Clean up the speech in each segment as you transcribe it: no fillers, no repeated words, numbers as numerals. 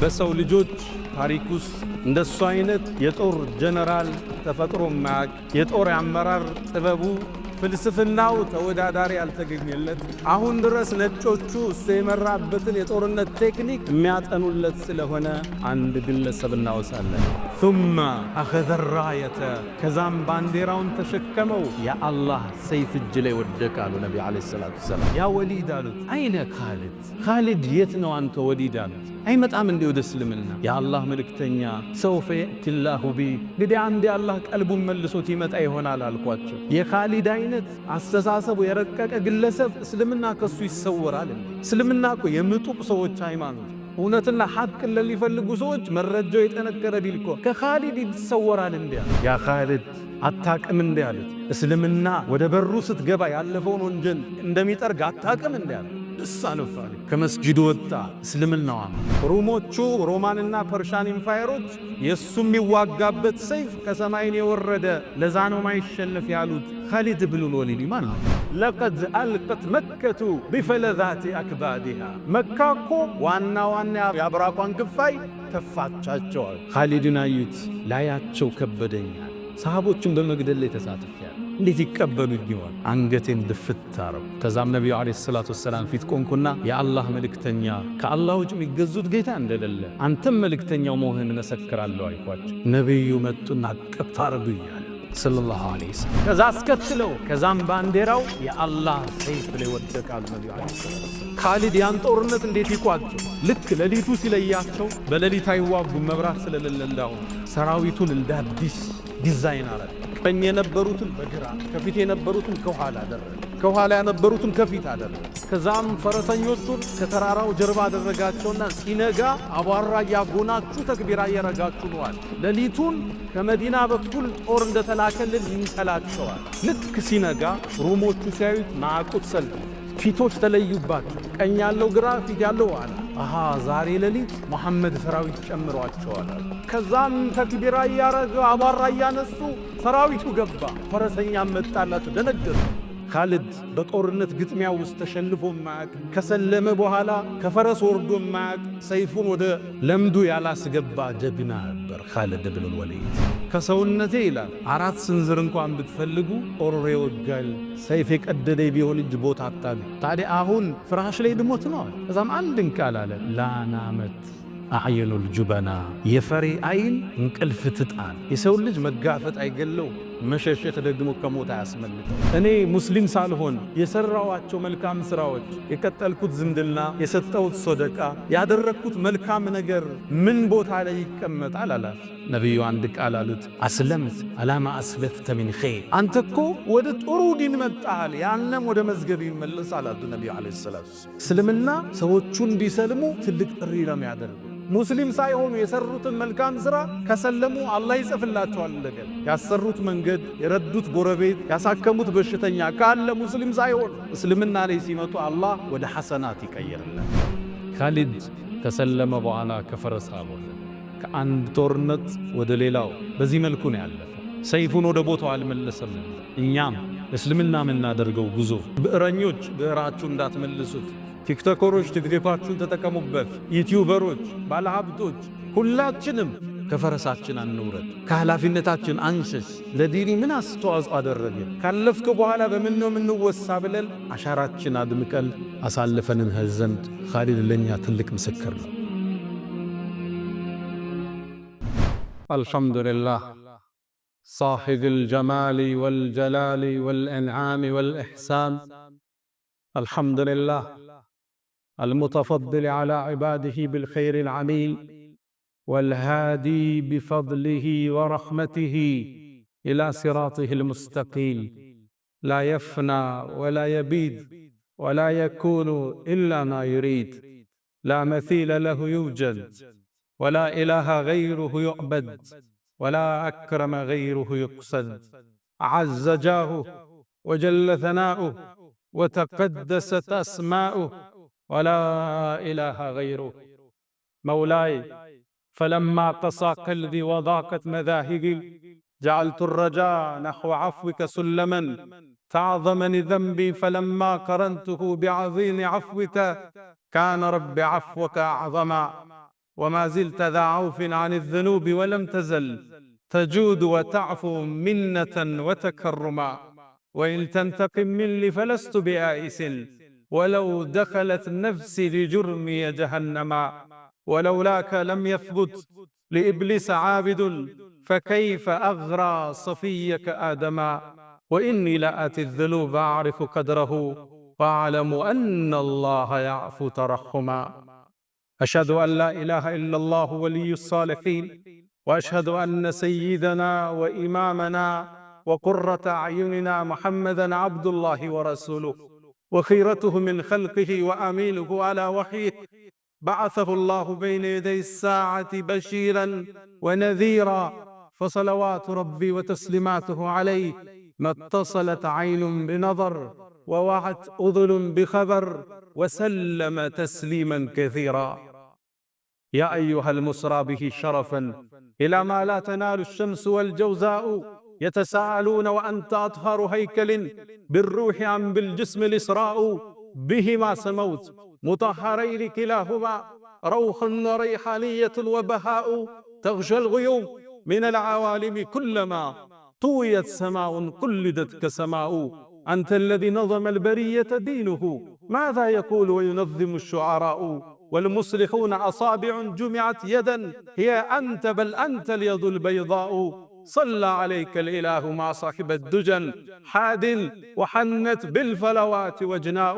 በሰው ልጆች ታሪክ ውስጥ እንደሱ አይነት የጦር ጀነራል ተፈጥሮ ማያቅ የጦር አመራር ጥበቡ ፍልስፍናው ተወዳዳሪ ያልተገኘለት አሁን ድረስ ነጮቹ እሱ የመራበትን የጦርነት ቴክኒክ የሚያጠኑለት ስለሆነ አንድ ግለሰብ እናወሳለን። ثم أخذ الراية ከዛም ባንዲራውን ተሸከመው የአላህ ሰይፍ እጅ ላይ ወደቀ አሉ ነቢ ዓለይሂ ሰላቱ ወሰላም። ያ ወሊድ አሉት፣ አይነ ኻሊድ? ኻሊድ የት ነው አንተ ወሊድ አሉት። አይመጣም እንዴ ወደ እስልምና? የአላህ መልእክተኛ ሰውፈ የእቲላሁ ቢ እንግዲህ አንድ የአላህ ቀልቡን መልሶት ይመጣ ይሆናል አልኳቸው። የኻሊድ አይነት አስተሳሰቡ የረቀቀ ግለሰብ እስልምና ከሱ ይሰወራል? እስልምና እኮ የምጡቅ ሰዎች ሃይማኖት፣ እውነትና ሐቅን ለሚፈልጉ ሰዎች መረጃው የጠነከረ ዲል እኮ ከኻሊድ ይሰወራል እንዴ? ያ ኻሊድ አታቅም እንዴ አሉት። እስልምና ወደ በሩ ስትገባ ያለፈውን ወንጀል እንደሚጠርግ አታቅም እንዴ አሉት። እሳነፋል ከመስጂዱ ወጣ። እስልምናዋ ሩሞቹ ሮማንና ፐርሻን ኢምፓየሮች የሱ የሚዋጋበት ሰይፍ ከሰማይን የወረደ ለዛ ነው ማይሸነፍ ያሉት ኻሊድ ብን ወሊድ ማን ነው? ለቀድ አልቀት መከቱ ቢፈለዛቲ አክባዲሃ መካኮ ዋና ዋና የአብራኳን ክፋይ ተፋቻቸዋል። ኻሊድን አዩት፣ ላያቸው ከበደኛል። ሰሃቦችን በመግደል ላይ ተሳትፈዋል። እንዴት ይቀበሉኝ ይሆን? አንገቴን ድፍት አረው። ከዛም ነቢዩ ዓለይሂ ሰላቱ ወሰላም ፊት ቆንኩና የአላህ መልእክተኛ ከአላህ ውጭ የሚገዙት ጌታ እንደሌለ አንተም መልእክተኛው መሆንህን መሰክራለሁ አልኳቸው። ነቢዩ መጡና አቀፍ አረጉኛል ሰለላሁ ዐለይሂ ወሰለም። ከዛ አስከትለው ከዛም ባንዲራው የአላህ ሰይፍ ላይ ወደቃል ነቢዩ ዓለይሂ ሰላቱ ወሰላም። ኻሊድ ያን ጦርነት እንዴት ይቋጭው? ልክ ሌሊቱ ሲለያቸው በሌሊት አይዋጉም መብራት ስለሌለው ሰራዊቱን እንደ አዲስ ዲዛይን አረገ። ቀኝ የነበሩትን በግራ ከፊት የነበሩትን ከኋላ አደረገ፣ ከኋላ የነበሩትን ከፊት አደረገ። ከዛም ፈረሰኞቹን ከተራራው ጀርባ አደረጋቸውና ሲነጋ አቧራ ያጎናችሁ ተክቢራ እየረጋችሁ ነዋል። ሌሊቱን ከመዲና በኩል ጦር እንደተላከልን ይንሰላቸዋል። ልክ ሲነጋ ሩሞቹ ሲያዩት ናቁት ሰልፍ ፊቶች ተለዩባቸው። ቀኝ ያለው ግራ፣ ፊት ያለው ኋላ። አሃ ዛሬ ሌሊት መሐመድ ሰራዊት ጨምሯቸዋል። ከዛም ተክቢራ እያረገ አቧራ እያነሱ ሰራዊቱ ገባ። ፈረሰኛ መጣላቸው፣ ደነገጡ። ኻሊድ በጦርነት ግጥሚያ ውስጥ ተሸንፎ ማያቅ፣ ከሰለመ በኋላ ከፈረስ ወርዶ ማያቅ፣ ሰይፉን ወደ ለምዱ ያላስገባ ጀግና ነበር ኻሊድ ብን ወሊድ። ከሰውነቴ ይላል 4 ስንዝር እንኳን ብትፈልጉ ጦር ይወጋል፣ ሰይፍ የቀደደ ቢሆን እጅ ቦታ አጣል። ታዲያ አሁን ፍራሽ ላይ ድሞት ነው። ከዛም አንድን ቃል አለ ላናመት አዕየኑል ጁበና የፈሪ አይን እንቅልፍ ትጣል። የሰው ልጅ መጋፈጥ አይገለው፣ መሸሸት ደግሞ ከሞት አያስመልጠው። እኔ ሙስሊም ሳልሆን የሰራዋቸው መልካም ስራዎች፣ የቀጠልኩት ዝምድና፣ የሰጠሁት ሶደቃ፣ ያደረግኩት መልካም ነገር ምን ቦታ ላይ ይቀመጣል አላት። ነቢዩ አንድ ቃል አሉት፣ አስለምት አላማ አስለፍተ ሚን ኸይር። አንተ እኮ ወደ ጥሩ ዲን መጣል፣ ያንም ወደ መዝገብ ይመለስ አላቱ ነቢዩ ዓለይሂ ሰላቱ ወሰላም። እስልምና ሰዎቹን እንዲሰልሙ ትልቅ ጥሪ ነው የሚያደርገው። ሙስሊም ሳይሆኑ የሰሩትን መልካም ሥራ ከሰለሙ አላህ ይጽፍላቸዋል። እንደገና ያሰሩት መንገድ፣ የረዱት ጎረቤት፣ ያሳከሙት በሽተኛ ካለ ሙስሊም ሳይሆኑ እስልምና ላይ ሲመጡ አላህ ወደ ሐሰናት ይቀይርላል። ኻሊድ ከሰለመ በኋላ ከፈረስ አልወረደ። ከአንድ ጦርነት ወደ ሌላው በዚህ መልኩ ነው ያለፈው። ሰይፉን ወደ ቦታው አልመለሰም። እኛም እስልምና የምናደርገው ጉዞ ብዕረኞች ብዕራችሁ እንዳትመልሱት፣ ቲክቶከሮች ቲክቶካችሁን ተጠቀሙበት፣ ዩቲዩበሮች፣ ባለሀብቶች ሁላችንም ከፈረሳችን አንውረድ፣ ከኃላፊነታችን አንሸሽ። ለዲኒ ምን አስተዋጽኦ አደረገ ካለፍክ በኋላ በምን ነው የምንወሳ ብለን አሻራችን አድምቀን አሳልፈንን ዘንድ ኻሊድ ለኛ ትልቅ ምስክር ነው። አልሐምዱሊላህ صاحب الجمال والجلال والإنعام والإحسان. الحمد لله المتفضل على عباده بالخير العميل والهادي بفضله ورحمته إلى صراطه المستقيم، لا يفنى ولا يبيد ولا يكون إلا ما يريد، لا مثيل له يوجد ولا إله غيره يعبد ولا أكرم غيره يقصد. عز جاهه وجل ثناؤه وتقدست أسماؤه ولا إله غيره. مولاي فلما قسى قلبي وضاقت مذاهبي جعلت الرجاء نحو عفوك سلما، تعظمني ذنبي فلما قرنته بعظيم عفوك كان رب عفوك أعظما. وما زلت ذا عوف عن الذنوب ولم تزل تجود وتعفو منة وتكرما، وإن تنتقم مني فلست بآئس، ولو دخلت نفسي لجرمي جهنما، ولولاك لم يثبت لإبليس عابد، فكيف أغرى صفيك آدما، وإني لآتي الذنوب أعرف قدره، وأعلم أن الله يعفو ترحما. أشهد أن لا إله إلا الله ولي الصالحين، وأشهد أن سيدنا وإمامنا وقرة أعيننا محمدًا عبد الله ورسوله، وخيرته من خلقه وأمينه على وحيه، بعثه الله بين يدي الساعة بشيرًا ونذيرًا، فصلوات ربي وتسليماته عليه ما اتصلت عين بنظر ووعت أذن بخبر، وسلم تسليمًا كثيرًا. يا أيها المسرى به شرفًا إلى ما لا تنال الشمس والجوزاء، يتساءلون وأنت أطهر هيكل بالروح أم بالجسم الإسراء، بهما سموت مطهرين كلاهما، روح وريحانية وبهاء، تغشى الغيوم من العوالم كلما طويت سماء قلدت كسماء، أنت الذي نظم البرية دينه، ماذا يقول وينظم الشعراء، والمصلحون أصابع جمعت يدا، هي أنت بل أنت اليد البيضاء، صلى عليك الإله مع صاحب الدجن حاد، وحنت بالفلوات وجناء،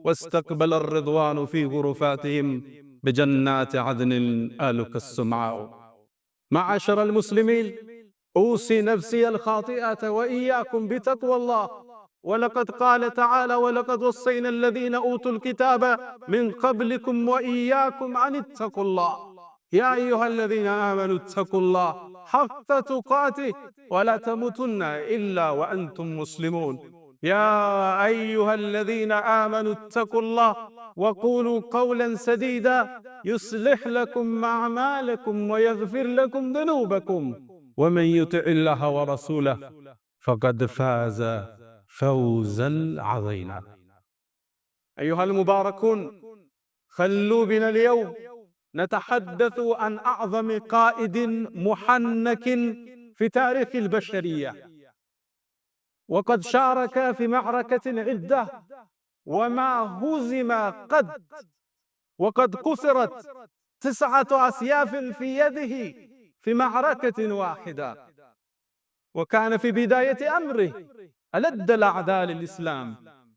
واستقبل الرضوان في غرفاتهم بجنات عدن آلك السمعاء. معاشر المسلمين، أوصي نفسي الخاطئة وإياكم بتقوى الله، ولقد قال تعالى: ولقد وصينا الذين أوتوا الكتاب من قبلكم وإياكم أن اتقوا الله. يا أيها الذين آمنوا اتقوا الله حق تقاته ولا تموتن إلا وأنتم مسلمون. يا أيها الذين آمنوا اتقوا الله وقولوا قولا سديدا يصلح لكم أعمالكم ويغفر لكم ذنوبكم، ومن يطع الله ورسوله فقد فاز فوزا عظيما. أيها المباركون، خلوا بنا اليوم نتحدث عن أعظم قائد محنك في تاريخ البشرية، وقد شارك في معركة عدة وما هزم قد، وقد كسرت 9 أسياف في يده في معركة واحدة، وكان في بداية أمره ألد الأعداء للإسلام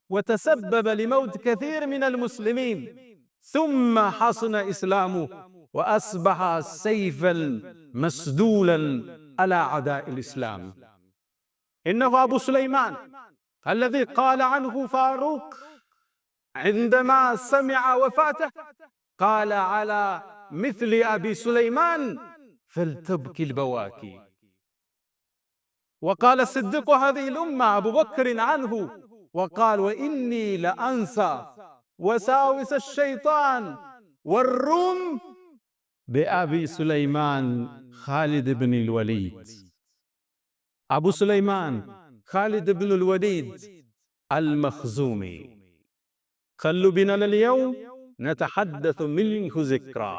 وتسبب لموت كثير من المسلمين، ثم حصن إسلامه وأصبح سيفا مسدولا على أعداء الإسلام. إنه أبو سليمان الذي قال عنه فاروق عندما سمع وفاته، قال: على مثل أبي سليمان فلتبكي البواكي. وقال صديق هذه الأمة أبو بكر عنه وقال: وإني لأنسى وساوس الشيطان والروم بأبي سليمان خالد بن الوليد. أبو سليمان خالد بن الوليد المخزومي. خلوا بنا اليوم نتحدث منه ذكرى.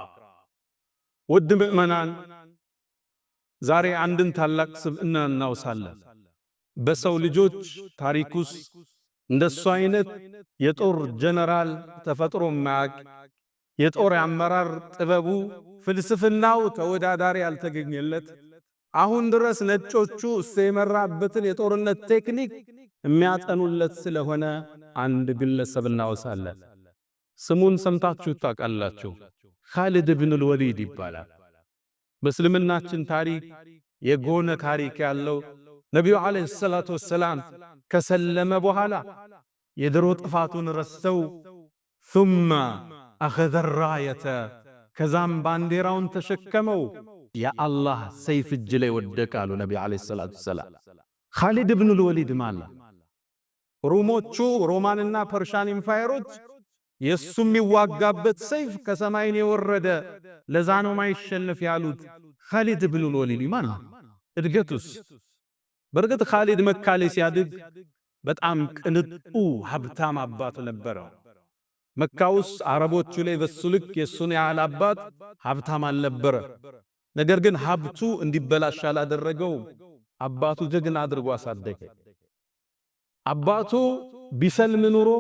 ود مؤمنان، ዛሬ አንድን ታላቅ ስብዕና እናውሳለን። በሰው ልጆች ታሪክ ውስጥ እንደሱ አይነት የጦር ጀነራል ተፈጥሮ ማያቅ፣ የጦር አመራር ጥበቡ ፍልስፍናው ተወዳዳሪ ያልተገኘለት፣ አሁን ድረስ ነጮቹ እሱ የመራበትን የጦርነት ቴክኒክ የሚያጠኑለት ስለሆነ አንድ ግለሰብ እናውሳለን። ስሙን ሰምታችሁ ታውቃላችሁ። ኻሊድ ብን አልወሊድ ይባላል። በእስልምናችን ታሪክ የጎነ ታሪክ ያለው ነቢዩ ዓለይሂ ሰላቱ ወሰላም ከሰለመ በኋላ የድሮ ጥፋቱን ረስተው ثم أخذ الراية ከዛም ባንዲራውን ተሸከመው የአላህ ሰይፍ እጅ ላይ ወደቀ አሉ ነቢዩ ዓለይሂ ሰላቱ ወሰላም። ኻሊድ ብን አልወሊድ ማለት ሮሞቹ ሮማንና ፐርሻን ኢምፓየሮች የሱ የሚዋጋበት ሰይፍ ከሰማይን የወረደ ለዛ ነው ማይሸነፍ ያሉት ኻሊድ ብን አልወሊድ ማለት እድገቱስ። በርግጥ ኻሊድ መካ ላይ ሲያድግ በጣም ቅንጡ ሀብታም አባት ነበረው። መካ ውስጥ አረቦቹ ላይ በሱ ልክ የሱን ያህል አባት ሀብታም አልነበረ። ነገር ግን ሀብቱ እንዲበላሽ አላደረገው። አባቱ ጀግና አድርጎ አሳደገ። አባቱ ቢሰልም ኑሮ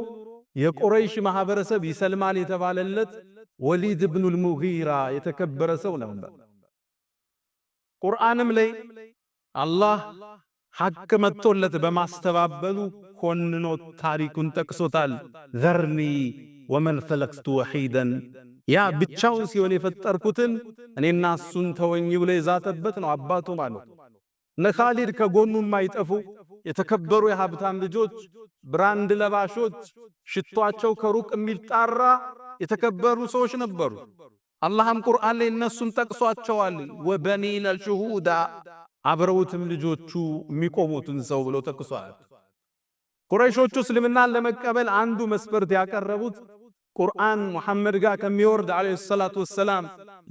የቁረይሽ ማህበረሰብ ይሰልማል የተባለለት ወሊድ ኢብኑል ሙጊራ የተከበረ ሰው ነበር። ቁርአንም ላይ አላህ ሐቅ መጥቶለት በማስተባበሉ ኮንኖ ታሪኩን ጠቅሶታል። ዘርኒ ወመን ኸለቅቱ ወሒደን፣ ያ ብቻውን ሲሆን የፈጠርኩትን እኔና እሱን ተወኝ ብሎ የዛተበት ነው አባቱ ማለት። እነ ኻሊድ ከጎኑ የማይጠፉ የተከበሩ የሀብታም ልጆች፣ ብራንድ ለባሾች፣ ሽቷቸው ከሩቅ የሚጣራ የተከበሩ ሰዎች ነበሩ። አላህም ቁርአን ላይ እነሱን ጠቅሷቸዋል። ወበኒነ ሹሁዳ፣ አብረውትም ልጆቹ የሚቆሙትን ሰው ብሎ ጠቅሷል። ቁረይሾቹ እስልምናን ለመቀበል አንዱ መስፈርት ያቀረቡት ቁርአን ሙሐመድ ጋር ከሚወርድ ዓለይሂ ሰላቱ ወሰላም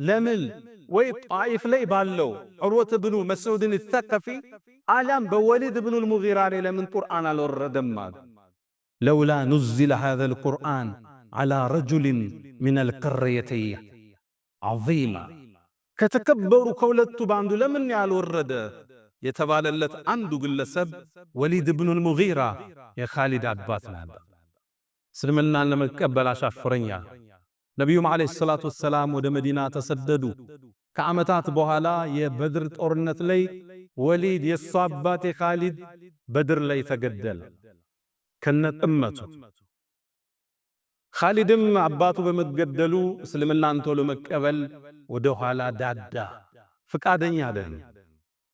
ለምን ወይ ጣኢፍ ላይ ባለው ዑርወት ብኑ መስዑድን ተቀፊ አሊያም በወሊድ ብኑል ሙጊራ ላይ ለምን ቁርአን አልወረደም? ለውላ ኑዚለ ሃዛል ቁርአን ዓላ ረጁሊን ሚነል ቀርየተይን ዐዚማ፣ ከተከበሩ ከሁለቱ በአንዱ ለምን ያልወረደ የተባለለት አንዱ ግለሰብ ወሊድ ብኑል ሙጊራ የኻሊድ አባት ነበር። እስልምናን ለመቀበል አሻፈረኛ። ነቢዩም ዓለይሂ ሰላቱ ወሰላም ወደ መዲና ተሰደዱ። ከዓመታት በኋላ የበድር ጦርነት ላይ ወሊድ የሱ አባት የኻሊድ በድር ላይ ተገደለ ከነጥመቱ። ኻሊድም አባቱ በመገደሉ እስልምናን ቶሎ መቀበል ወደ ኋላ ዳዳ፣ ፍቃደኛ አይደለም።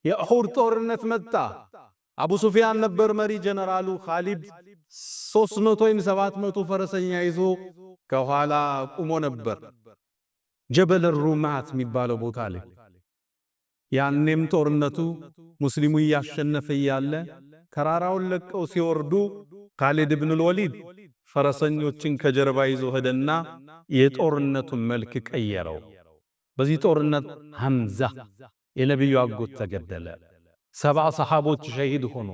የኡሁድ ጦርነት መጣ። አቡ ሱፊያን ነበር መሪ ጀነራሉ። ኻሊድ 300 ወይም 700 ፈረሰኛ ይዞ ከኋላ ቆሞ ነበር ጀበል ሩማት የሚባለው ቦታ ላይ። ያኔም ጦርነቱ ሙስሊሙ እያሸነፈ ያለ ተራራውን ለቀው ሲወርዱ ኻሊድ ኢብኑል ወሊድ ፈረሰኞችን ከጀርባ ይዞ ሄደና የጦርነቱን መልክ ቀየረው። በዚህ ጦርነት ሐምዛ የነብዩ አጎት ተገደለ። 70 ሰሃቦች ሸሂድ ሆኑ።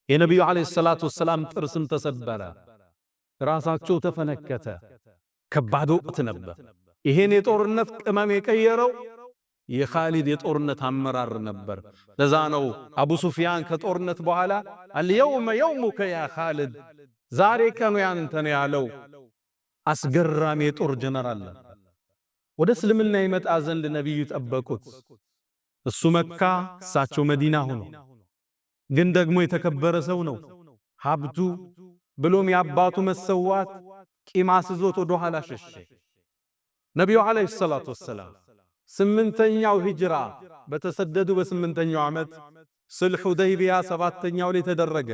የነብዩ ዓለይሂ ሰላቱ ወሰላም ጥርስም ተሰበረ፣ ራሳቸው ተፈነከተ። ከባድ ወቅት ነበር። ይሄን የጦርነት ቅመም የቀየረው የኻሊድ የጦርነት አመራር ነበር። ለዛ ነው አቡ ሱፊያን ከጦርነት በኋላ አልየውመ የውሙከ ያ ኻሊድ፣ ዛሬ ቀኑ ያንተ ነው ያለው። አስገራሚ የጦር ጀነራል ወደ እስልምና ይመጣ ዘንድ ነብዩ ጠበቁት። እሱ መካ እሳቸው መዲና ሆኖ ግን ደግሞ የተከበረ ሰው ነው። ሀብቱ ብሎም የአባቱ መሰዋት ቂም አስዞት ወደ ኋላ ሸሸ። ነቢዩ ዓለይሂ ሰላቱ ወሰላም 8ኛው ሂጅራ በተሰደዱ በ8ኛው ዓመት ስልሕ ሁደይቢያ 7ኛው ላይ ተደረገ።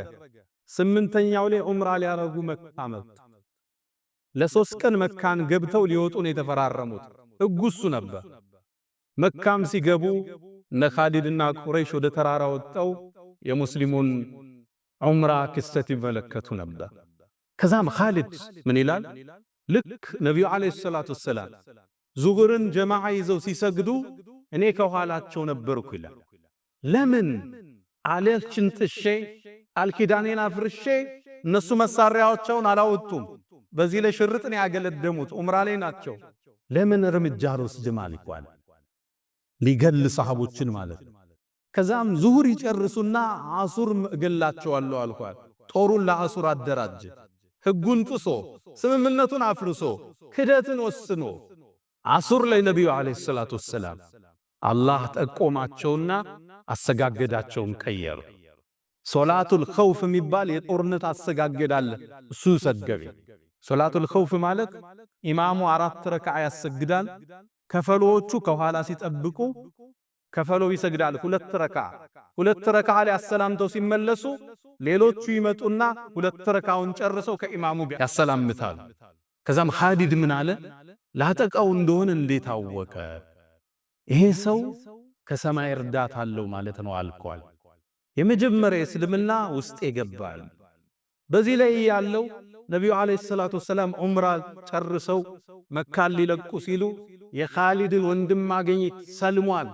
8ኛው ላይ ዑምራ ሊያረጉ መካ መጡ። ለ3 ቀን መካን ገብተው ሊወጡ ነው የተፈራረሙት። ሕጉ እሱ ነበር። መካም ሲገቡ እነ ኻሊድና ቁረይሽ ወደ ተራራ ወጣው የሙስሊሙን ዑምራ ክስተት ይመለከቱ ነበር። ከዛም ኻሊድ ምን ይላል? ልክ ነቢዩ ዓለይሂ ሰላቱ ወሰላም ዙሁርን ጀማዓ ይዘው ሲሰግዱ እኔ ከኋላቸው ነበርኩ ይላል። ለምን አለችን ጥሼ አልኪዳኔን አፍርሼ እነሱ መሳሪያዎቻቸውን አላወጡም። በዚህ ላይ ሽርጥን ያገለደሙት ዑምራ ላይ ናቸው። ለምን እርምጃ አልወስድም አልኳል። ሊገል ሰሃቦችን ማለት ነው። ከዛም ዙሁር ይጨርሱና አሱር እገላቸዋለሁ አልኳል። ጦሩን ለአሱር አደራጀ። ሕጉን ጥሶ ስምምነቱን አፍርሶ ክደትን ወስኖ አሱር ላይ ነቢዩ ዓለይሂ ሰላቱ ወሰላም አላህ ጠቆማቸውና አሰጋገዳቸውን ቀየሩ። ሶላቱል ኸውፍ የሚባል የጦርነት አሰጋገድ አለ። እሱ ሰገበ። ሶላቱል ኸውፍ ማለት ኢማሙ 4 ረክዓ ያሰግዳል። ከፈሎቹ ከኋላ ሲጠብቁ ከፈሎ ይሰግዳል 2 ረክዓ። 2 ረክዓ ላይ አሰላምተው ሲመለሱ ሌሎቹ ይመጡና 2 ረክዓውን ጨርሰው ከኢማሙ ጋር ያሰላምታሉ። ከዛም ኻሊድ ምን አለ? ላጠቃው እንደሆነ እንዴት አወቀ? ይሄ ሰው ከሰማይ እርዳታ አለው ማለት ነው አልኳል። የመጀመሪያ እስልምና ውስጥ ይገባል። በዚህ ላይ ያለው ነቢዩ ዓለይሂ ሰላቱ ወሰላም ዑምራ ጨርሰው መካን ሊለቁ ሲሉ የኻሊድን ወንድም ማግኘት ሰልሟል።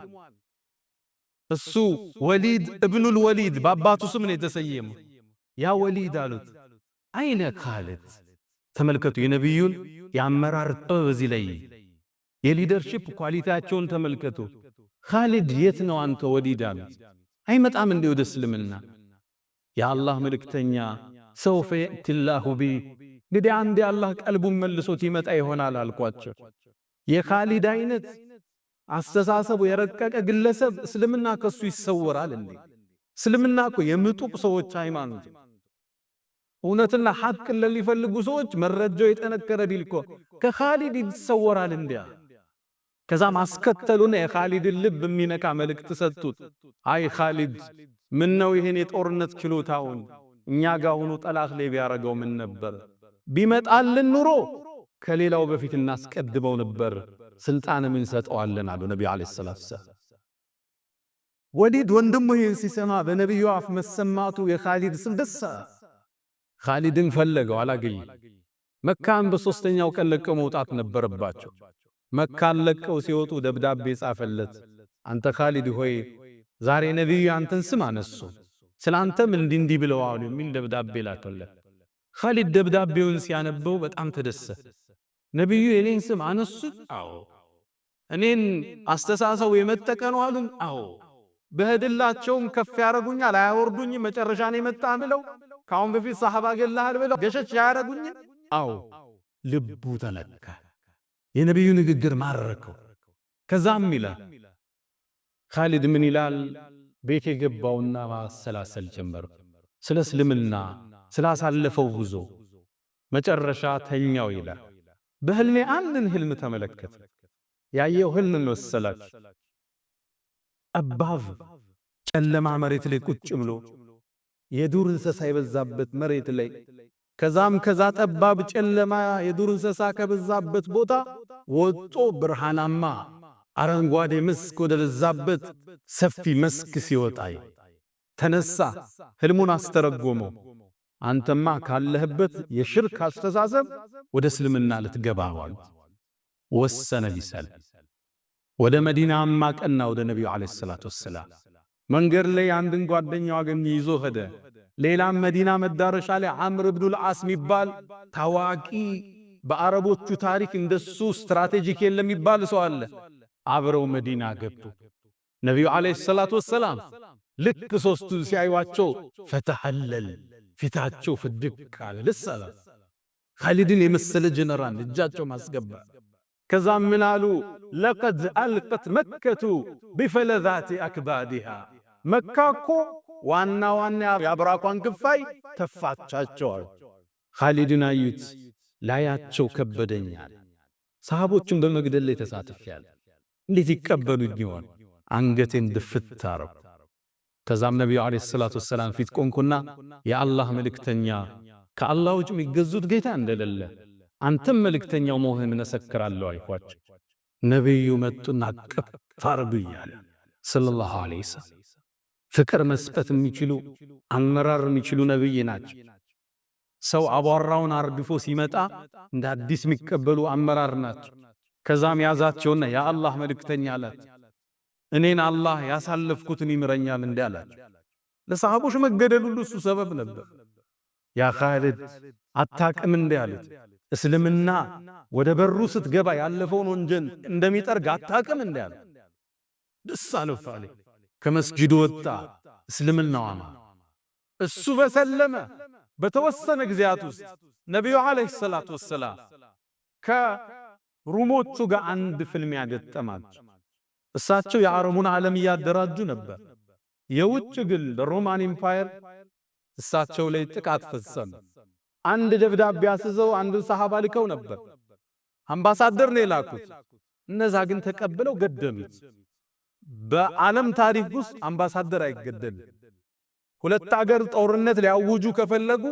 እሱ ወሊድ ኢብኑል ወሊድ በአባቱ ስም ነው የተሰየመው። ያ ወሊድ አሉት አይነ ኻሊድ። ተመልከቱ የነቢዩን የአመራር ጥበብ እዚህ ላይ የሊደርሺፕ ኳሊቲያቸውን ተመልከቱ። ኻሊድ የት ነው አንተ ወዲድ አሉት። አይመጣም እንዴ ወደ እስልምና? የአላህ መልእክተኛ ሰውፈ የእቲላሁ ቢ እንግዲህ አንዴ አላህ ቀልቡን መልሶት ይመጣ ይሆናል አልኳቸው። የኻሊድ አይነት አስተሳሰቡ የረቀቀ ግለሰብ እስልምና ከሱ ይሰወራል እንዴ? እስልምና እኮ የምጡቅ ሰዎች ሃይማኖት፣ እውነትና ሐቅን ለሚፈልጉ ሰዎች መረጃው የጠነከረ ቢልኮ ከኻሊድ ይሰወራል እንዴ? ከዛ ማስከተሉና የኻሊድን ልብ የሚነካ መልእክት ሰጡት። አይ ኻሊድ ምን ነው ይሄን የጦርነት ችሎታውን እኛ ጋር ሆኖ ጠላት ላይ ቢያረገው ምን ነበር? ቢመጣልን ኑሮ ከሌላው በፊት እናስቀድመው ነበር፣ ስልጣን ምን ሰጠዋለን አሉ ነብዩ አለይሂ ሰላቱ ሰላም። ወሊድ ወንድሙ ይህን ሲሰማ በነብዩ አፍ መሰማቱ የኻሊድ ስም ደስ ኻሊድን ፈለገው፣ አላገኘ። መካን በሶስተኛው ቀን ለቀው መውጣት ነበረባቸው። መካን ለቀው ሲወጡ ደብዳቤ ጻፈለት። አንተ ኻሊድ ሆይ ዛሬ ነብዩ አንተን ስም አነሱ፣ ስላንተም እንዲህ ብለው አሉ የሚል ደብዳቤ ላከለት። ኻሊድ ደብዳቤውን ሲያነበው በጣም ተደሰተ። ነብዩ የኔን ስም አነሱ? አዎ። እኔን አስተሳሰቡ የመጠቀ ነው አሉን? አዎ። በህድላቸውም ከፍ ያረጉኛል አያወርዱኝ፣ መጨረሻ ነው የመጣ ብለው ካሁን በፊት ሰሃባ ገላል ብለው ገሸች ያረጉኝ? አዎ። ልቡ ተነካ። የነብዩ ንግግር ማረከው። ከዛም ይላል ኻሊድ ምን ይላል? ቤት የገባውና ማሰላሰል ጀመረ ስለ እስልምና ስላሳለፈው ጉዞ። መጨረሻ ተኛው ይላል። በህልሜ አንድን ህልም ተመለከተ። ያየው ህልም ወሰላች። ጠባብ ጨለማ መሬት ላይ ቁጭ ብሎ የዱር እንስሳ የበዛበት መሬት ላይ ከዛ ጠባብ ጨለማ የዱር እንስሳ ከበዛበት ቦታ ወጦ ብርሃናማ አረንጓዴ መስክ ወደ በዛበት ሰፊ መስክ ሲወጣይ ተነሳ። ህልሙን አስተረጎመው። አንተማ ካለህበት የሽርክ አስተሳሰብ ወደ እስልምና ልትገባዋል። ወሰነ ሊሰል ወደ መዲናማ ቀና ወደ ነብዩ አለይሂ ሰላቱ ወሰላም መንገድ ላይ አንድን ጓደኛው አገኘ፣ ይዞ ሄደ። ሌላም መዲና መዳረሻ ላይ አምር ኢብኑል አስ የሚባል ታዋቂ በአረቦቹ ታሪክ እንደሱ ስትራቴጂክ የለም የሚባል ሰው አለ። አብረው መዲና ገቡ። ነብዩ አለይሂ ሰላቱ ወሰላም ልክ ሶስቱን ሲያዩዋቸው ፈተሐለል ፊታቸው ፍድቅ አለ። ለሰላ ኻሊድን የመሰለ ጀነራል እጃቸው ማስገባ። ከዛም ምን አሉ? ለቀድ አልቀት መከቱ ቢፈለዛቲ አክባዲሃ መካ እኮ ዋና የአብራኳን ክፋይ ተፋቻቸዋል። ኻሊድን አዩት። ላያቸው ከበደኛል። ሰሃቦቹን በመግደል ላይ ተሳትፈዋል። እንዴት ይቀበሉኝ ይሆን? አንገቴን ድፍት አረኩ። ከዛም ነብዩ አለይሂ ሰላቱ ወሰላም ፊት ቆንኩና የአላህ መልእክተኛ ከአላህ ውጭ የሚገዙት ጌታ እንደሌለ አንተም መልእክተኛው መሆንህን መሰክራለሁ አልኳቸው። ነብዩ መጡና አቀፍ አረጉኛል ሰለላሁ ዐለይሂ ወሰለም። ፍቅር መስጠት የሚችሉ አመራር የሚችሉ ነብይ ናቸው። ሰው አቧራውን አርግፎ ሲመጣ እንደ አዲስ የሚቀበሉ አመራር ናቸው። ከዛም ያዛቸውና የአላህ መልእክተኛ አላት፣ እኔን አላህ ያሳለፍኩትን ይምረኛል እንዳላቸው። ለሰሃቦች መገደል ሁሉ እሱ ሰበብ ነበር። ያ ኻሊድ አታቅም እንዳሉት እስልምና ወደ በሩ ስትገባ ያለፈውን ወንጀል እንደሚጠርግ አታቅም እንዳሉት ደስ አለው። ከመስጂዱ ወጣ። እስልምናው እሱ በሰለመ በተወሰነ ጊዜያት ውስጥ ነብዩ አለይሂ ሰላቱ ወሰላም ከሩሞቹ ጋር አንድ ፍልሚያ ገጠማቸው። እሳቸው የአረቡን ዓለም እያደራጁ ነበር። የውጭ ግን ሮማን ኢምፓየር እሳቸው ላይ ጥቃት ፈጸመ። አንድ ደብዳቤ አስዘው አንድ ሰሃባ ልከው ነበር። አምባሳደር ነው የላኩት። እነዛ ግን ተቀብለው ገደሉት። በዓለም ታሪክ ውስጥ አምባሳደር አይገደልም። ሁለት አገር ጦርነት ሊያውጁ ከፈለጉ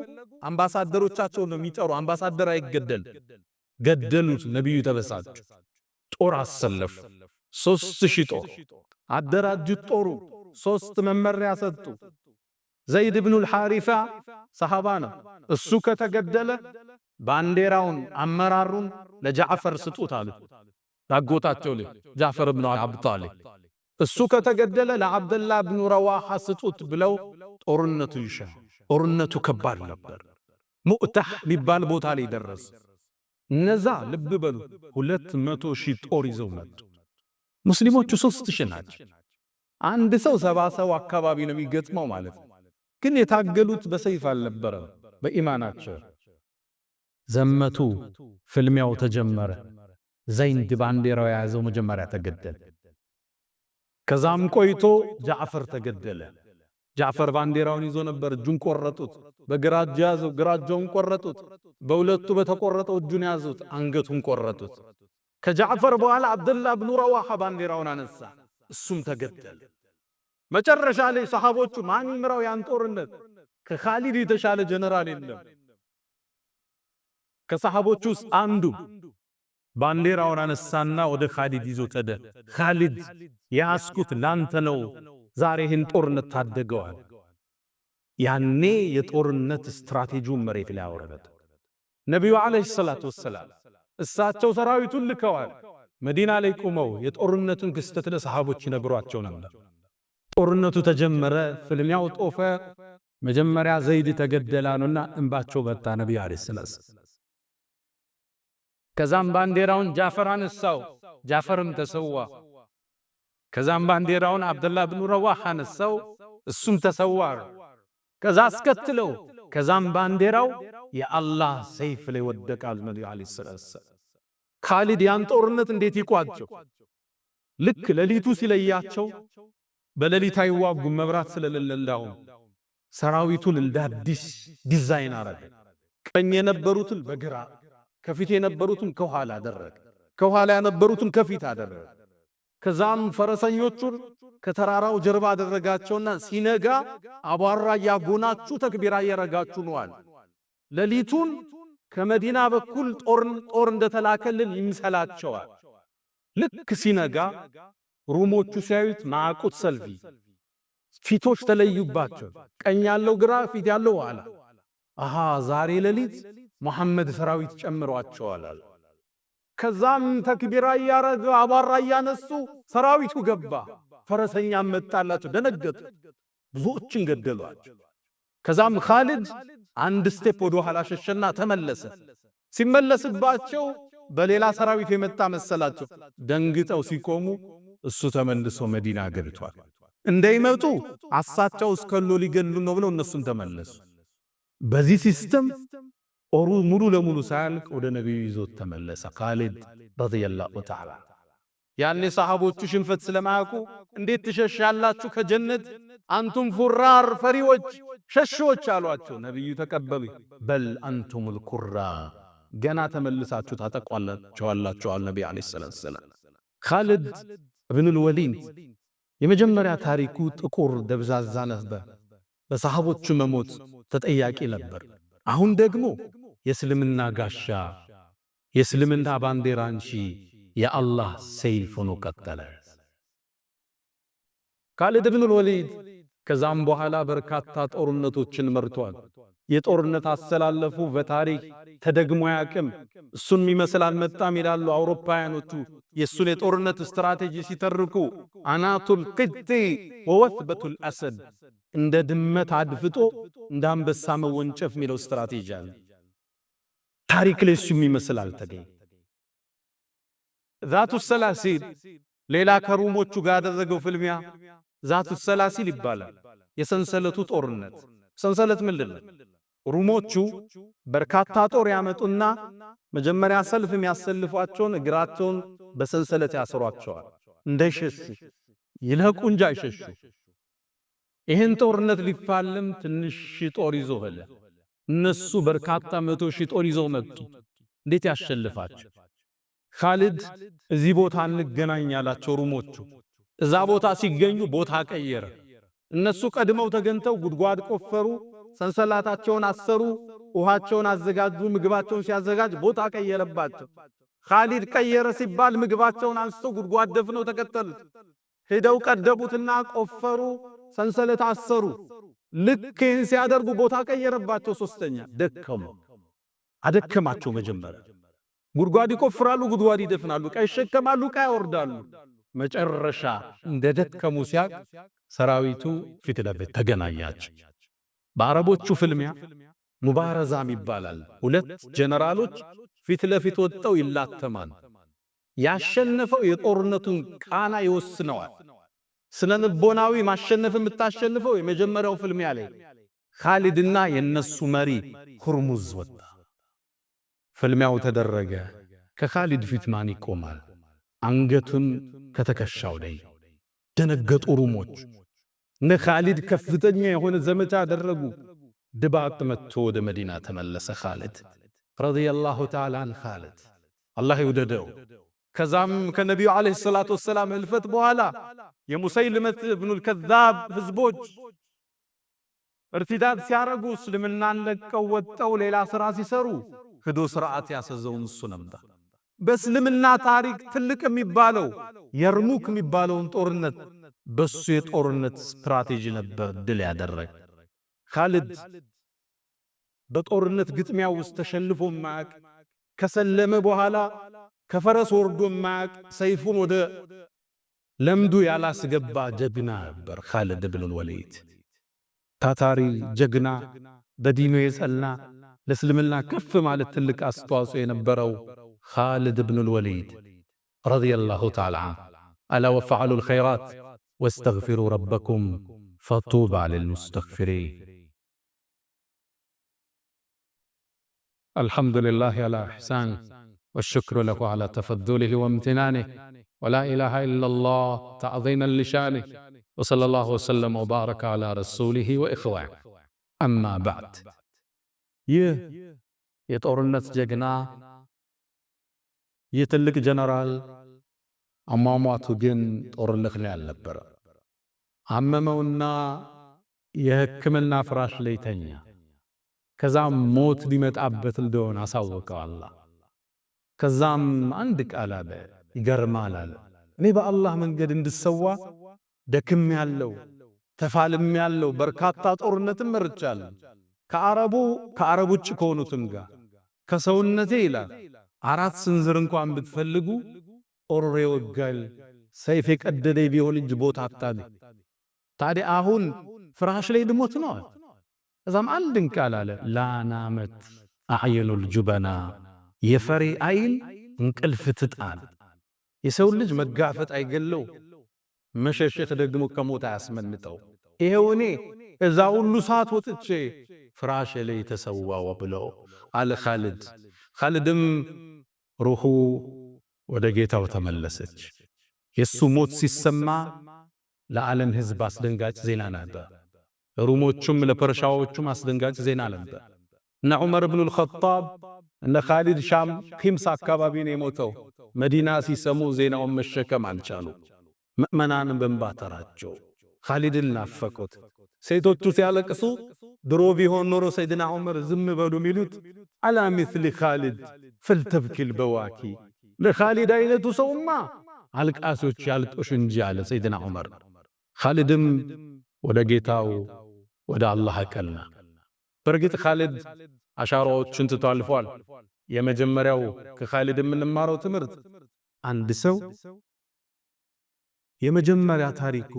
አምባሳደሮቻቸውን ነው የሚጠሩ። አምባሳደር አይገደል። ገደሉት። ነብዩ ተበሳጩ። ጦር አሰለፉ። 3000 ጦር አደራጁት። ጦሩ 3 መመሪያ ሰጡ። ዘይድ ኢብኑል ሐሪሳ ሰሃባ ነው። እሱ ከተገደለ ባንዲራውን አመራሩን ለጃዕፈር ስጡት አሉ። ዳጎታቸው ላይ ጃዕፈር ኢብኑ አቢ ጣሊብ እሱ ከተገደለ ለአብደላህ ኢብኑ ረዋሃ ስጡት ብለው ጦርነቱ ይሻል። ጦርነቱ ከባድ ነበር። ሙእታህ ሊባል ቦታ ላይ ደረሰ። እነዛ ልብ በሉ 200,000 ጦር ይዘው መጡ። ሙስሊሞቹ 3,000 ናቸው። አንድ ሰው 70 ሰው አካባቢ ነው የሚገጥመው ማለት ነው። ግን የታገሉት በሰይፍ አልነበረም፣ በኢማናቸው ዘመቱ። ፍልሚያው ተጀመረ። ዘይድ ባንዲራው የያዘው መጀመሪያ ተገደለ። ከዛም ቆይቶ ጃዕፈር ተገደለ። ጃዕፈር ባንዲራውን ይዞ ነበር፣ እጁን ቆረጡት። በግራ እጁ ያዘው፣ ግራ እጁን ቆረጡት። በሁለቱ በተቆረጠው እጁን ያዙት፣ አንገቱን ቆረጡት። ከጃዕፈር በኋላ አብደላህ ብኑ ረዋሃ ባንዲራውን አነሳ፣ እሱም ተገደለ። መጨረሻ ላይ ሰሃቦቹ ማን ይምራው ያን ጦርነት? ከኻሊድ የተሻለ ጀነራል የለም። ከሰሃቦቹ ውስጥ አንዱ ባንዲራውን አነሳና ወደ ኻሊድ ይዞ ተደ። ኻሊድ ያስኩት ላንተ ነው፣ ዛሬ ይህን ጦርነት ታደገዋል። ያኔ የጦርነት ስትራቴጂውን መሬት ላይ አወረደ። ነቢዩ ዓለይሂ ሰላቱ ወሰላም እሳቸው ሰራዊቱን ልከዋል። መዲና ላይ ቆመው የጦርነቱን ክስተት ለሰሃቦች ይነግሯቸው ነበር። ጦርነቱ ተጀመረ፣ ፍልሚያው ጦፈ። መጀመሪያ ዘይድ ተገደላኑና እንባቸው በጣ ነቢዩ ዓለይሂ ሰላቱ። ከዛም ባንዲራውን ጃዕፈር አነሳው፣ ጃዕፈርም ተሰዋ። ከዛም ባንዲራውን አብደላህ ብኑ ረዋሃ አነሳው፣ እሱም ተሰዋ። ከዛ አስከትለው ከዛም ባንዲራው የአላህ ሰይፍ ላይ ወደቃል። ነቢዩ ዓለይሂ ሰላቱ ኻሊድ ያን ጦርነት እንዴት ይቋጨው? ልክ ሌሊቱ ሲለያቸው በሌሊት አይዋጉም፣ መብራት ስለሌለው ሰራዊቱን እንደ አዲስ ዲዛይን አረገ። ቀኝ የነበሩትን በግራ፣ ከፊት የነበሩትን ከኋላ አደረገ፣ ከኋላ የነበሩትን ከፊት አደረገ። ከዛም ፈረሰኞቹን ከተራራው ጀርባ አደረጋቸውና ሲነጋ አቧራ ያጎናችሁ ተክቢራ እያረጋችሁ ነዋል። ሌሊቱን ከመዲና በኩል ጦር እንደተላከልን ይምሰላቸዋል። ልክ ሲነጋ ሩሞቹ ሲያዩት ማዕቁት ሰልፊ ፊቶች ተለዩባቸው። ቀኝ ያለው ግራ፣ ፊት ያለው ኋላ። አሃ ዛሬ ሌሊት መሐመድ ሰራዊት ጨምሯቸዋል። ከዛም ተክቢራ ያረጋ አቧራ ያነሱ ሰራዊቱ ገባ። ፈረሰኛም መጣላቸው፣ ደነገጡ፣ ብዙዎችን ገደሏቸው። ከዛም ኻሊድ አንድ ስቴፕ ወደ ኋላ ሸሸና ተመለሰ። ሲመለስባቸው በሌላ ሰራዊት የመጣ መሰላቸው። ደንግጠው ሲቆሙ እሱ ተመልሶ መዲና ገብቷል። እንዳይመጡ አሳቸው እስከሎ ሊገሉ ነው ብለው እነሱን ተመለሱ። በዚህ ሲስተም ጦሩ ሙሉ ለሙሉ ሳያልቅ ወደ ነብዩ ይዞት ተመለሰ ኻሊድ ረዲየላሁ ተዓላ። ያኔ ሰሃቦቹ ሽንፈት ስለማያውቁ እንዴት ትሸሻላችሁ ከጀነት አንቱም ፉራር ፈሪዎች ሸሾች አሏቸው። ነብዩ ተቀበሉ። በል አንቱሙል ኩራ፣ ገና ተመልሳችሁ ታጠቋላችሁ አለ ነብዩ አለይሂ ሰላም። ኻሊድ ኢብኑል ወሊድ የመጀመሪያ ታሪኩ ጥቁር ደብዛዛ ነበር። በሰሃቦቹ መሞት ተጠያቂ ነበር። አሁን ደግሞ የእስልምና ጋሻ፣ የእስልምና ባንዲራ እንጂ የአላህ ሰይፍ ሆኖ ቀጠለ። ኻሊድ ኢብኑል ወሊድ ከዛም በኋላ በርካታ ጦርነቶችን መርቷል። የጦርነት አሰላለፉ በታሪክ ተደግሞ ያቅም እሱን የሚመስል አልመጣም ይላሉ አውሮፓውያኖቹ። የእሱን የጦርነት ስትራቴጂ ሲተርኩ አናቱል ቅጢ ወወትበቱል አሰድ፣ እንደ ድመት አድፍጦ እንደ አንበሳ መወንጨፍ የሚለው ስትራቴጂ አለ። ታሪክ ላይ እሱ የሚመስል አልተገኘም። ዛቱ ሰላሲል ሌላ ከሩሞቹ ጋር ያደረገው ፍልሚያ ዛቱ ሰላሲል ይባላል። የሰንሰለቱ ጦርነት። ሰንሰለት ምንድን ነው? ሩሞቹ በርካታ ጦር ያመጡና መጀመሪያ ሰልፍ የሚያሰልፏቸውን እግራቸውን በሰንሰለት ያስሯቸዋል እንዳይሸሹ፣ ይልቁ እንጂ አይሸሹ። ይህን ጦርነት ሊፋለም ትንሽ ጦር ይዞ ሄደ። እነሱ በርካታ 100,000 ጦር ይዘው መጡ። እንዴት ያሸልፋቸው? ኻሊድ እዚህ ቦታ እንገናኝ ያላቸው ሩሞቹ እዛ ቦታ ሲገኙ ቦታ ቀየረ። እነሱ ቀድመው ተገንተው ጉድጓድ ቆፈሩ፣ ሰንሰላታቸውን አሰሩ፣ ውሃቸውን አዘጋጁ። ምግባቸውን ሲያዘጋጅ ቦታ ቀየረባቸው። ኻሊድ ቀየረ ሲባል ምግባቸውን አንስተው ጉድጓድ ደፍነው ተከተሉት። ሄደው ቀደቡትና ቆፈሩ፣ ሰንሰለት አሰሩ። ልክ ይህን ሲያደርጉ ቦታ ቀየረባቸው። ሶስተኛ ደከሙ፣ አደከማቸው። መጀመሪያ ጉድጓድ ይቆፍራሉ፣ ጉድጓድ ይደፍናሉ፣ ዕቃ ይሸከማሉ፣ ዕቃ ያወርዳሉ። መጨረሻ እንደደከሙ ሲያቅ ሰራዊቱ ፊት ለፊት ተገናኛቸው። በአረቦቹ ፍልሚያ ሙባረዛም ይባላል። ሁለት ጀነራሎች ፊት ለፊት ወጥተው ይላተማል። ያሸነፈው የጦርነቱን ቃና ይወስነዋል። ስነ ልቦናዊ ማሸነፍ የምታሸንፈው የመጀመሪያው ፍልሚያ ላይ ኻሊድና የነሱ መሪ ሁርሙዝ ወጣ። ፍልሚያው ተደረገ። ከኻሊድ ፊት ማን ይቆማል? አንገቱን ከተከሻው ላይ ደነገጡ ሩሞች። ኻሊድ ከፍተኛ የሆነ ዘመቻ አደረጉ። ድባቅ መጥቶ ወደ መዲና ተመለሰ። ኻሊድ ረዲየላሁ ተዓላ አን ኻሊድ አላህ ይውደደው። ከዛም ከነቢዩ ዓለይሂ ሰላቱ ወሰላም ህልፈት በኋላ የሙሰይልመት ኢብኑል ከዛብ ህዝቦች እርቲዳድ ሲያረጉ እስልምናን ለቀው ወጠው ሌላ ሥራ ሲሰሩ ሂዶ ሥርዓት ያሰዘውን እሱ ነበር። በእስልምና ታሪክ ትልቅ የሚባለው የርሙክ የሚባለውን ጦርነት በሱ የጦርነት ስትራቴጂ ነበር ድል ያደረገ። ኻሊድ በጦርነት ግጥሚያ ውስጥ ተሸንፎ ማያቅ፣ ከሰለመ በኋላ ከፈረስ ወርዶ ማያቅ፣ ሰይፉን ወደ ለምዱ ያላስገባ ጀግና ነበር ኻሊድ ኢብኑል ወሊድ። ታታሪ ጀግና፣ በዲኑ የጸና፣ ለእስልምና ከፍ ማለት ትልቅ አስተዋጽኦ የነበረው ኻሊድ ኢብኑል ወሊድ ረዲየላሁ ተዓላ አላ ወፈዐሉል ኸይራት ወስተግፊሩ ረበኩም ፈጡባ ሊልሙስተግፊሪን። አልሐምዱሊላህ አላ ኢሕሳን ወሽክሩ ለሁ አላ ተፈዱሊሂ ወምትናኒህ ወላ ኢላሃ ኢለላህ ተዕዚመን ሊሻኒህ ወሰለላሁ ወሰለም ወባረከ አላ ረሱሊሂ ወኢኽዋኒህ። አማ በዕድ፣ ይህ የጦርነት ጀግና ይህ ትልቅ ጀነራል አሟሟቱ ግን ጦርነት ላይ አልነበረ። አመመውና የሕክምና ፍራሽ ላይ ተኛ። ከዛም ሞት ሊመጣበት እንደሆነ አሳወቀው አላህ። ከዛም አንድ ቃል አለ፣ ይገርማል አለ። እኔ በአላህ መንገድ እንድሰዋ ደክም ያለው ተፋልም ያለው በርካታ ጦርነትን መርጫለሁ። ከአረብ ውጭ ከሆኑትም ጋር ከሰውነቴ ይላል 4 ስንዝር እንኳን ብትፈልጉ ጦር ይወጋል፣ ሰይፍ የቀደደ ቢሆን እንጂ ቦታ አታገኝ። ታዲያ አሁን ፍራሽ ላይ ልሞት ነው። እዛም አንድን ቃል አለ፣ ላናመት አዕየኑል ጁበና፣ የፈሪ አይን እንቅልፍ ትጣል። የሰው ልጅ መጋፈጥ አይገለው፣ መሸሸት ደግሞ ከሞት አያስመልጠው። ይሄው እኔ እዛ ሁሉ ሰዓት ወጥቼ ፍራሽ ላይ ተሰዋው ብሎ አለ ኻሊድ። ኻሊድም ሩሑ ወደ ጌታው ተመለሰች። የሱ ሞት ሲሰማ ለዓለም ሕዝብ አስደንጋጭ ዜና ነበር። ሩሞቹም ለፐርሻዎቹም አስደንጋጭ ዜና ነበር። እነ ዑመር ኢብኑል ኸጣብ እነ ኻሊድ ሻም ኺምስ አካባቢ ነው የሞተው። መዲና ሲሰሙ ዜናውን መሸከም አልቻሉ። ምእመናንም በእንባ ተራቸው። ኻሊድን ናፈቁት። ሴቶቹ ሲያለቅሱ ድሮ ቢሆን ኖሮ ሰይድና ዑመር ዝም በሉ ሚሉት አላ ሚስሊ ኻሊድ ፈልተብኪል በዋኪ፣ ለኻሊድ አይነቱ ሰውማ አልቃሶች ያልጦሽ እንጂ አለ ሰይድና ዑመር። ኻሊድም ወደ ጌታው ወደ አላህ ቀና። በርግጥ ኻሊድ አሻራዎችን ትቶ አልፏል። የመጀመሪያው ከኻሊድ የምንማረው ትምህርት አንድ ሰው የመጀመሪያ ታሪኩ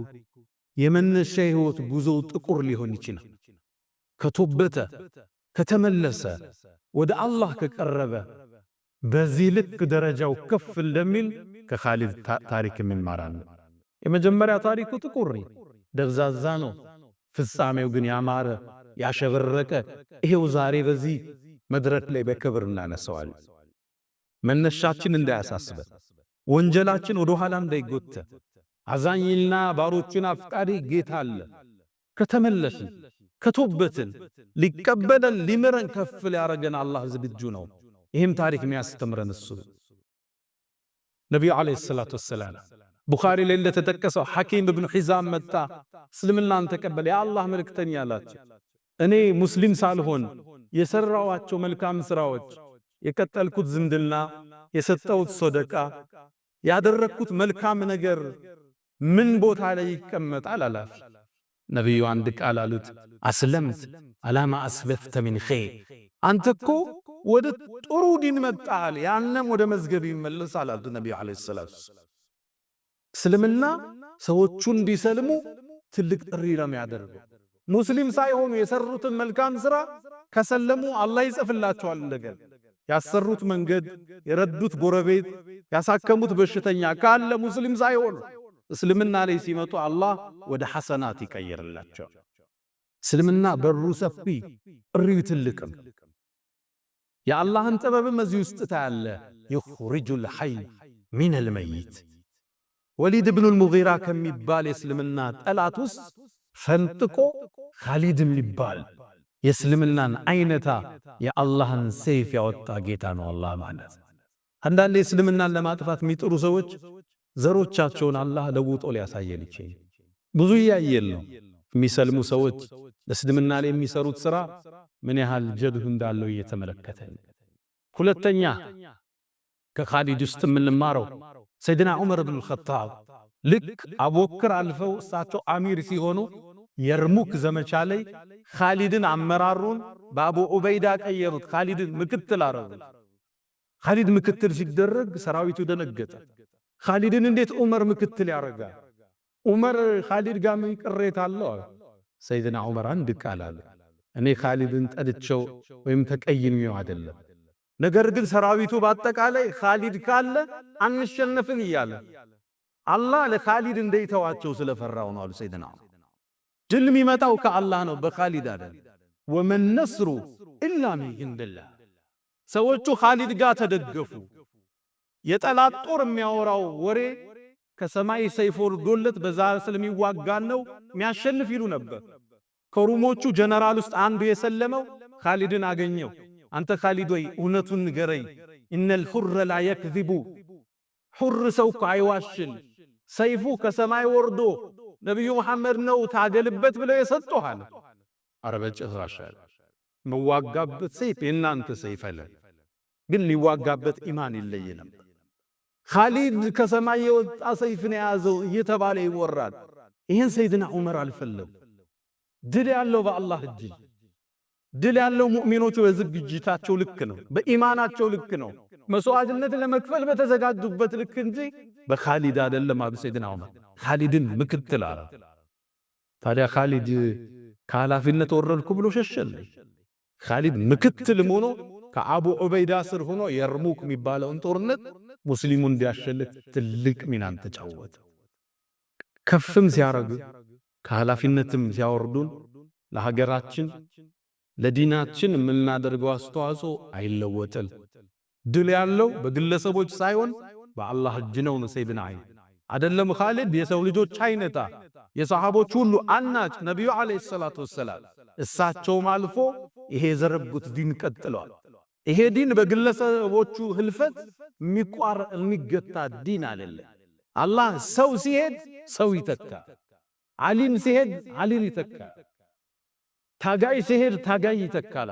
የመነሻ ሕይወት ጉዞው ጥቁር ሊሆን ይችላል። ከቶበተ ከተመለሰ ወደ አላህ ከቀረበ በዚህ ልክ ደረጃው ከፍ እንደሚል ከኻሊድ ታሪክ እንማራለን። የመጀመሪያ ታሪኩ ጥቁር ደብዛዛ ነው፣ ፍጻሜው ግን ያማረ ያሸበረቀ። ይሄው ዛሬ በዚህ መድረክ ላይ በክብር እናነሳዋለን። መነሻችን እንዳያሳስበን፣ ወንጀላችን ወደ ኋላ እንዳይጎተት፣ አዛኝና ባሮችን አፍቃሪ ጌታ አለ። ከተመለስን ከቶበትን ሊቀበለን ሊምረን ከፍ ሊያረገን አላህ ዝግጁ ነው። ይህም ታሪክ የሚያስተምረን እሱ ነቢዩ ዓለይሂ ሰላቱ ወሰላም ቡኻሪ ላይ እንደተጠቀሰው ሐኪም ኢብኑ ሒዛም መጣ፣ እስልምናን ተቀበለ። የአላህ መልእክተኛ አላቸው፣ እኔ ሙስሊም ሳልሆን የሰራዋቸው መልካም ሥራዎች፣ የቀጠልኩት ዝምድና፣ የሰጠሁት ሶደቃ፣ ያደረግኩት መልካም ነገር ምን ቦታ ላይ ይቀመጣል አላፍ። ነቢዩ አንድ ቃል አሉት፣ አስለምት አላማ አስበፍተ ሚን ኸይር፣ አንተ እኮ ወደ ጥሩ ዲን መጣል፣ ያንም ወደ መዝገብ ይመለሳል አሉት ነቢዩ ዓለይሂ ሰላቱ ወሰላም። እስልምና ሰዎቹ እንዲሰልሙ ትልቅ ጥሪ ነው የሚያደርገው። ሙስሊም ሳይሆኑ የሰሩትን መልካም ሥራ ከሰለሙ አላህ ይጽፍላቸዋል። እንደገና ያሰሩት መንገድ፣ የረዱት ጎረቤት፣ ያሳከሙት በሽተኛ ካለ ሙስሊም ሳይሆን እስልምና ላይ ሲመጡ አላህ ወደ ሐሰናት ይቀይርላቸው። እስልምና በሩ ሰፊ ጥሪው ትልቅም የአላህን ጥበብም እዚህ ውስጥ ታያለ። ይኽሪጁል ሐይ ሚነል መይት ወሊድ ብኑል ሙጊራ ከሚባል የእስልምና ጠላት ውስጥ ፈንጥቆ ኻሊድ የሚባል የእስልምናን አይነታ የአላህን ሰይፍ ያወጣ ጌታ ነው አላህ ማለት። አንዳንዴ እስልምናን ለማጥፋት የሚጥሩ ሰዎች ዘሮቻቸውን አላህ ለውጦ ሊያሳየን ይችላል። ብዙ እያየን ነው። የሚሰልሙ ሰዎች ለእስልምና ላይ የሚሰሩት ሥራ ምን ያህል ጀድሁ እንዳለው እየተመለከተን። ሁለተኛ ከኻሊድ ውስጥ የምንማረው ሰይድና ዑመር ብን ኸጣብ ልክ አቡበክር አልፈው እሳቸው አሚር ሲሆኑ የርሙክ ዘመቻ ላይ ኻሊድን አመራሩን በአቡ ዑበይዳ ቀየሩት። ኻሊድን ምክትል አረጉት። ኻሊድ ምክትል ሲደረግ ሰራዊቱ ደነገጠ። ኻሊድን እንዴት ዑመር ምክትል ያረጋል? ዑመር ኻሊድ ጋር ምን ቅሬታ አለው? ሰይድና ዑመር አንድ ቃል አለ፣ እኔ ኻሊድን ጠልቼው ወይም ተቀይሜው አይደለም፣ ነገር ግን ሰራዊቱ በአጠቃላይ ኻሊድ ካለ አንሸነፍም እያለ አላህ ለኻሊድ እንደይተዋቸው ስለፈራው ነው አሉ ሰይድና ዑመር። ድል የሚመጣው ከአላህ ነው በኻሊድ አይደለም። ወመን ነስሩ ኢላ ሚን ኢንዲላህ። ሰዎቹ ኻሊድ ጋር ተደገፉ። የጠላት ጦር የሚያወራው ወሬ ከሰማይ ሰይፍ ወርዶለት በዛ ስለሚዋጋን ነው የሚያሸንፍ ይሉ ነበር። ከሩሞቹ ጀነራል ውስጥ አንዱ የሰለመው ኻሊድን አገኘው። አንተ ኻሊድ ወይ እውነቱን ንገረኝ፣ ኢነል ሑረ ላ የክዚቡ፣ ሑር ሰው እኮ አይዋሽል፣ ሰይፉ ከሰማይ ወርዶ ነቢዩ መሐመድ ነው ታገልበት ብለው የሰጡሃል። አረ በጭራሽ መዋጋበት ሰይፍ የእናንተ ሰይፍ አለ፣ ግን ሊዋጋበት ኢማን ይለይ ነበር። ኻሊድ ከሰማይ የወጣ ሰይፍን የያዘው እየተባለ ይወራል። ይህን ሰይድና ዑመር አልፈለጉ። ድል ያለው በአላህ እጅ፣ ድል ያለው ሙእሚኖቹ በዝግጅታቸው ልክ ነው፣ በኢማናቸው ልክ ነው፣ መስዋዕትነት ለመክፈል በተዘጋጁበት ልክ እንጂ በኻሊድ አይደለም አሉ ሰይድና ዑመር። ኻሊድን ምክትል አለ። ታዲያ ኻሊድ ከኃላፊነት ወረድኩ ብሎ ሸሸል። ኻሊድ ምክትልም ሆኖ ከአቡ ዑበይዳ ስር ሆኖ የርሙክ የሚባለውን ጦርነት ሙስሊሙ እንዲያሸልት ትልቅ ሚናን ተጫወተ። ከፍም ሲያረጉ ከኃላፊነትም ሲያወርዱን ለሀገራችን ለዲናችን የምናደርገው አስተዋጽኦ አይለወጥም። ድል ያለው በግለሰቦች ሳይሆን በአላህ እጅ ነው። ሰይድና አይደለም ኻሊድ የሰው ልጆች አይነታ የሰሃቦች ሁሉ አናጭ ነቢዩ አለይሂ ሰላቱ ወሰላም እሳቸውም አልፎ ይሄ የዘረጉት ዲን ቀጥሏል። ይሄ ዲን በግለሰቦቹ ህልፈት የሚገታ ዲን አይደለም። አላህ ሰው ሲሄድ ሰው ይተካ፣ ዓሊም ሲሄድ ዓሊም ይተካ፣ ታጋይ ሲሄድ ታጋይ ይተካል።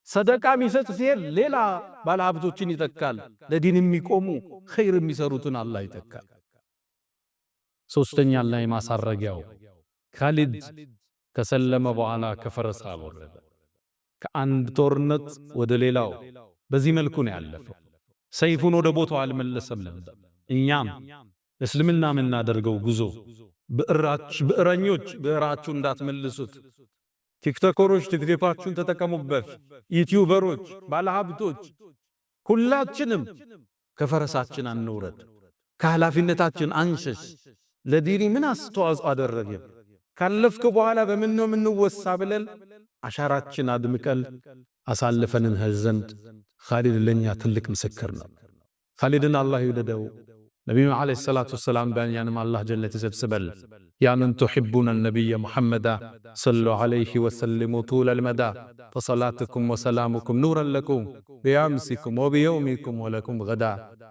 ሰደቃ የሚሰጥ ሲሄድ ሌላ ባለሀብቶችን ይተካል። ለዲን የሚቆሙ ኸይር የሚሰሩትን አላህ ይተካል። ሶስተኛ ላይ ማሳረጊያው ኻሊድ ከሰለመ በኋላ ከፈረስ አወረደ። ከአንድ ጦርነት ወደ ሌላው በዚህ መልኩ ነው ያለፈው። ሰይፉን ወደ ቦታው አልመለሰም ነበር። እኛም እስልምና የምናደርገው ጉዞ ብዕረኞች ብዕራችሁ እንዳትመልሱት፣ ቲክቶከሮች ቲክቶካችሁን ተጠቀሙበት፣ ዩቲዩበሮች፣ ባለሀብቶች ሁላችንም ከፈረሳችን አንውረድ፣ ከኃላፊነታችን አንሸሽ። ለዲኒ ምን አስተዋጽኦ አደረገ ካለፍክ በኋላ በምን ነው የምንወሳ ብለን አሻራችን አድምቀል አሳልፈን እንሄድ ዘንድ ኻሊድ ለኛ ትልቅ ምስክር ነው። ኻሊድን አላህ ይወደደው። ነቢዩ ዓለይሂ ሰላቱ ወሰላም በእኛንም አላህ ጀነት ይሰብስበል። ያ መን ቱሒቡነ ነቢየ ሙሐመዳ ሰሉ ዓለይሂ ወሰሊሙ ጡለል መዳ ፈሰላቱኩም ወሰላሙኩም ኑረን ለኩም ቢአምሲኩም ወቢየውሚኩም ወለኩም ገዳ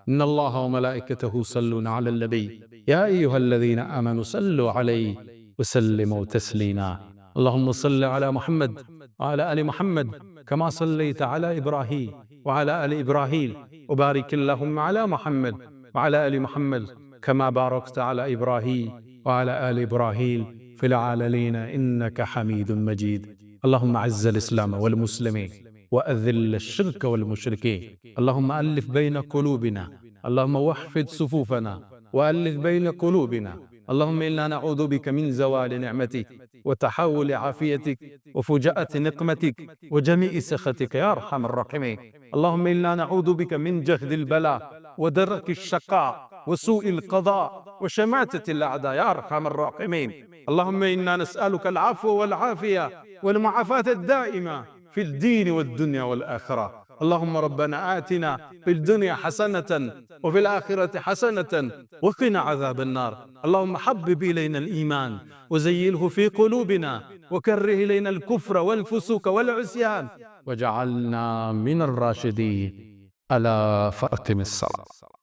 ኢነላሃ ወመላኢከተሁ ይሰሉነ ዐለል ነቢይ ያ አዩሃ አለዚነ አመኑ ሰሉ ዓለይሂ ወሰሊሙ ተስሊማ اللهم صل على محمد وعلى آل محمد كما صليت على إبراهيم وعلى آل إبراهيم وبارك اللهم على محمد وعلى آل محمد كما باركت على إبراهيم وعلى آل إبراهيم في العالمين إنك حميد مجيد. اللهم أعز الإسلام والمسلمين وأذل الشرك والمشركين. اللهم ألف بين قلوبنا، اللهم وحد صفوفنا وألف بين قلوبنا، اللهم إنا نعوذ بك من زوال نعمتك وتحول عافيتك وفجاءة نقمتك وجميع سخطك يا أرحم الراحمين. اللهم إنا نعوذ بك من جهد البلاء ودرك الشقاء وسوء القضاء وشماتة الأعداء يا أرحم الراحمين. اللهم إنا نسألك العفو والعافية والمعافاة الدائمة في الدين والدنيا والآخرة. اللهم ربنا آتنا في الدنيا حسنة وفي الآخرة حسنة وقنا عذاب النار. اللهم حبب إلينا الإيمان وزينه في قلوبنا وكره إلينا الكفر والفسوق والعصيان وجعلنا من الراشدين. ألا فأقم الصلاة.